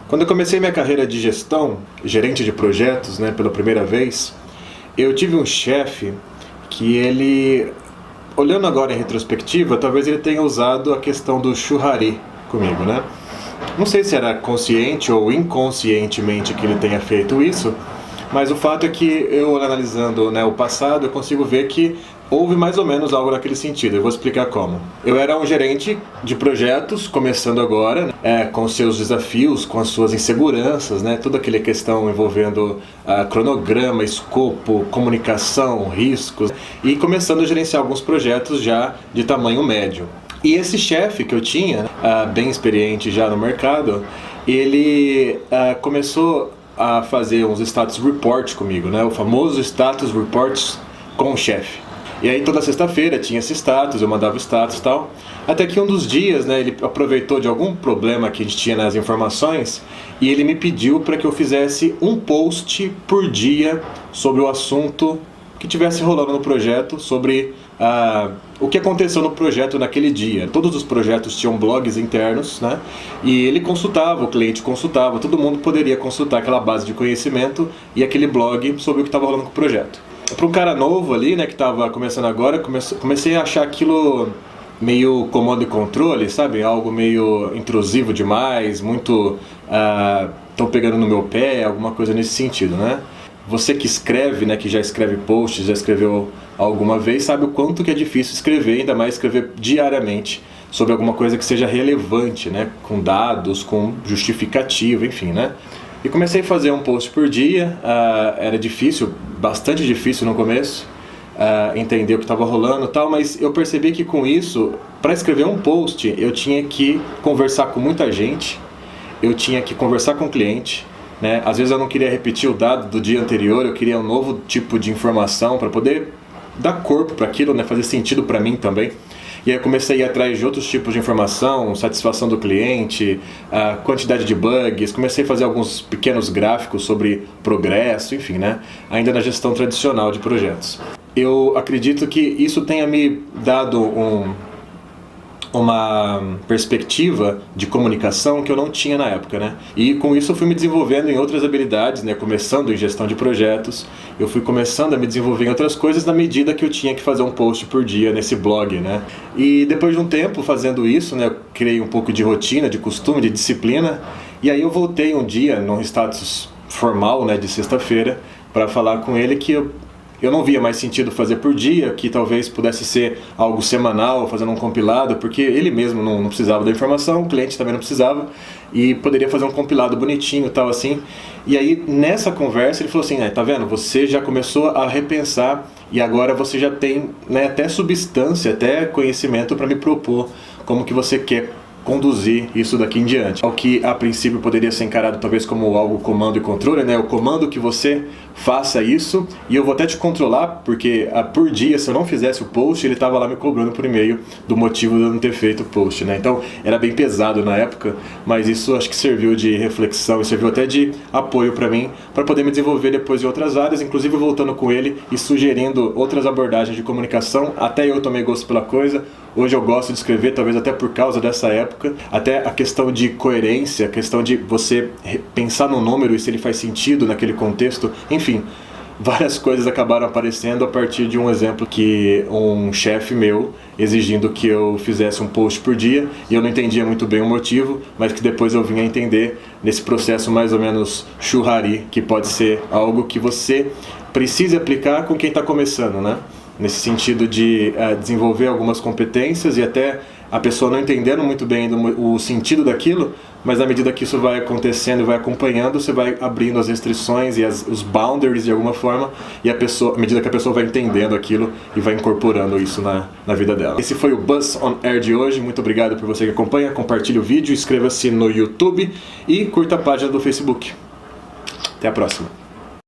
Quando eu comecei minha carreira de gestão, gerente de projetos, né, pela primeira vez, eu tive um chefe que ele, olhando agora em retrospectiva, talvez ele tenha usado a questão do churrari comigo, né? Não sei se era consciente ou inconscientemente que ele tenha feito isso, mas o fato é que eu, analisando, né, o passado, eu consigo ver que houve mais ou menos algo naquele sentido. Eu vou explicar como. Eu era um gerente de projetos, começando agora, né, com os seus desafios, com as suas inseguranças, né, toda aquela questão envolvendo cronograma, escopo, comunicação, riscos, e começando a gerenciar alguns projetos já de tamanho médio. E esse chefe que eu tinha, bem experiente já no mercado, ele começou a fazer uns status reports comigo, né? O famoso status reports com o chefe. E aí toda sexta-feira tinha esse status, eu mandava o status e tal. Até que um dos dias, né, ele aproveitou de algum problema que a gente tinha nas informações e ele me pediu para que eu fizesse um post por dia sobre o assunto que tivesse rolando no projeto, sobre o que aconteceu no projeto naquele dia. Todos os projetos tinham blogs internos, né? E ele consultava, o cliente consultava, todo mundo poderia consultar aquela base de conhecimento e aquele blog sobre o que estava rolando com o projeto. Para um cara novo ali, né, que estava começando agora, comecei a achar aquilo meio comando e controle, sabe? Algo meio intrusivo demais, muito estão pegando no meu pé, alguma coisa nesse sentido, né? Você que escreve, né, que já escreve posts, já escreveu alguma vez, sabe o quanto que é difícil escrever, ainda mais escrever diariamente sobre alguma coisa que seja relevante, né, com dados, com justificativa, enfim, né? E comecei a fazer um post por dia, era difícil, bastante difícil no começo, entender o que estava rolando e tal, mas eu percebi que com isso, para escrever um post, eu tinha que conversar com muita gente, eu tinha que conversar com o cliente, né? Às vezes eu não queria repetir o dado do dia anterior, eu queria um novo tipo de informação para poder dar corpo para aquilo, né? Fazer sentido para mim também. E aí eu comecei a ir atrás de outros tipos de informação, satisfação do cliente, a quantidade de bugs, comecei a fazer alguns pequenos gráficos sobre progresso, enfim, né? Ainda na gestão tradicional de projetos. Eu acredito que isso tenha me dado uma perspectiva de comunicação que eu não tinha na época, né? E com isso eu fui me desenvolvendo em outras habilidades, né? Começando em gestão de projetos, eu fui começando a me desenvolver em outras coisas na medida que eu tinha que fazer um post por dia nesse blog, né? E depois de um tempo fazendo isso, né? Eu criei um pouco de rotina, de costume, de disciplina, e aí eu voltei um dia num status formal, né? De sexta-feira, para falar com ele que eu não via mais sentido fazer por dia, que talvez pudesse ser algo semanal, fazendo um compilado, porque ele mesmo não precisava da informação, o cliente também não precisava, e poderia fazer um compilado bonitinho e tal assim. E aí, nessa conversa, ele falou assim, tá vendo, você já começou a repensar e agora você já tem, né, até substância, até conhecimento para me propor como que você quer conduzir isso daqui em diante. O que a princípio poderia ser encarado talvez como algo comando e controle, né? O comando que você faça isso e eu vou até te controlar, porque por dia, se eu não fizesse o post, ele estava lá me cobrando por e-mail do motivo de eu não ter feito o post, né? Então era bem pesado na época, mas isso acho que serviu de reflexão e serviu até de apoio para mim, para poder me desenvolver depois em outras áreas, inclusive voltando com ele e sugerindo outras abordagens de comunicação. Até eu tomei gosto pela coisa. Hoje eu gosto de escrever, talvez até por causa dessa época, até a questão de coerência, a questão de você pensar no número e se ele faz sentido naquele contexto, enfim, várias coisas acabaram aparecendo a partir de um exemplo que um chefe meu exigindo que eu fizesse um post por dia e eu não entendia muito bem o motivo, mas que depois eu vim a entender nesse processo mais ou menos churrari, que pode ser algo que você precise aplicar com quem está começando, né? Nesse sentido de desenvolver algumas competências e até a pessoa não entendendo muito bem o sentido daquilo, mas à medida que isso vai acontecendo e vai acompanhando, você vai abrindo as restrições e os boundaries de alguma forma, e à medida que a pessoa vai entendendo aquilo e vai incorporando isso na vida dela. Esse foi o Buzz on Air de hoje, muito obrigado por você que acompanha, compartilhe o vídeo, inscreva-se no YouTube e curta a página do Facebook. Até a próxima.